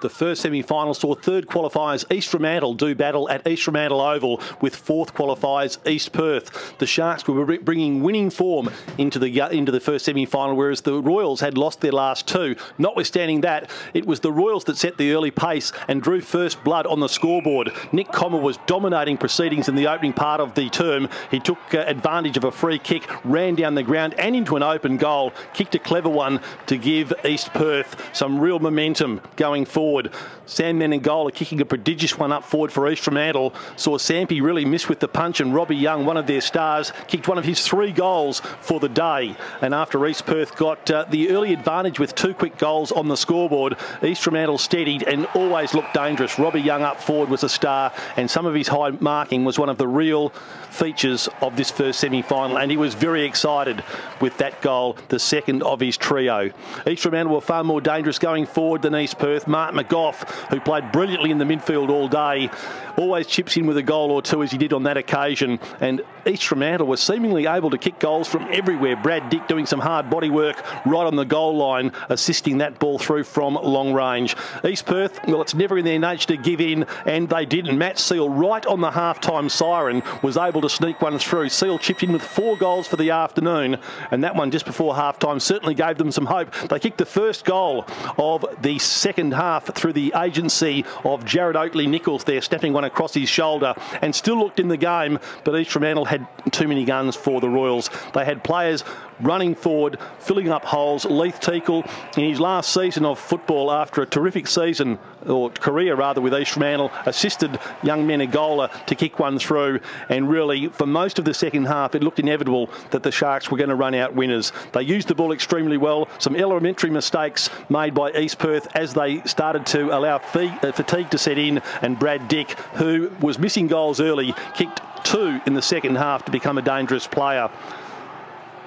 The first semi-final saw third qualifiers East Fremantle do battle at East Fremantle Oval with fourth qualifiers East Perth. The Sharks were bringing winning form into the first semi-final, whereas the Royals had lost their last two. Notwithstanding that, it was the Royals that set the early pace and drew first blood on the scoreboard. Nick Comer was dominating proceedings in the opening part of the term. He took advantage of a free kick, ran down the ground and into an open goal, kicked a clever one to give East Perth some real momentum going forward. Sam Menengola kicking a prodigious one up forward for East Fremantle. Saw Sampi really miss with the punch, and Robbie Young, one of their stars, kicked one of his 3 goals for the day. And after East Perth got the early advantage with 2 quick goals on the scoreboard, East Fremantle steadied and always looked dangerous. Robbie Young up forward was a star, and some of his high marking was one of the real features of this first semi-final, and he was very excited with that goal, the second of his trio. East Fremantle were far more dangerous going forward than East Perth. Mark McGough, who played brilliantly in the midfield all day, always chips in with a goal or two, as he did on that occasion, and East Fremantle was seemingly able to kick goals from everywhere. Brad Dick doing some hard body work right on the goal line, assisting that ball through from long range. East Perth, well, it's never in their nature to give in, and they didn't. Matt Seal, right on the half-time siren, was able to sneak one through. Seal chipped in with 4 goals for the afternoon, and that one just before half-time certainly gave them some hope. They kicked the first goal of the second half through the agency of Jared Oakley-Nichols there, snapping one across his shoulder, and still looked in the game, but East Fremantle had too many guns for the Royals. They had players running forward, filling up holes. Leith Teakle, in his last season of football after a terrific season, or career rather, with East Fremantle, assisted young Menegola to kick one through, and really for most of the second half it looked inevitable that the Sharks were going to run out winners. They used the ball extremely well. Some elementary mistakes made by East Perth as they started to allow fatigue to set in, and Brad Dick, who was missing goals early, kicked 2 in the second half to become a dangerous player.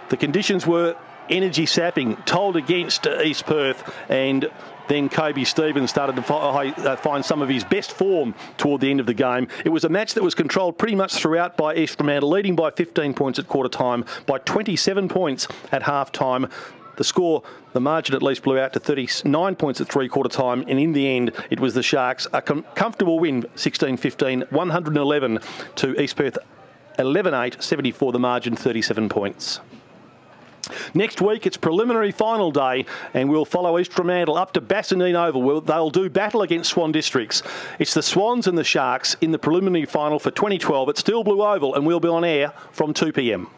The conditions were energy sapping, told against East Perth, and then Kobe Stevens started to find some of his best form toward the end of the game. It was a match that was controlled pretty much throughout by East Fremantle, leading by 15 points at quarter time, by 27 points at half time. The margin at least blew out to 39 points at three-quarter time, and in the end, it was the Sharks. A comfortable win, 16-15, 111 to East Perth, 11-8, 74 the margin, 37 points. Next week, it's preliminary final day, and we'll follow East Fremantle up to Bassendean Oval. They'll do battle against Swan Districts. It's the Swans and the Sharks in the preliminary final for 2012 at Steel Blue Oval, and we'll be on air from 2 p.m.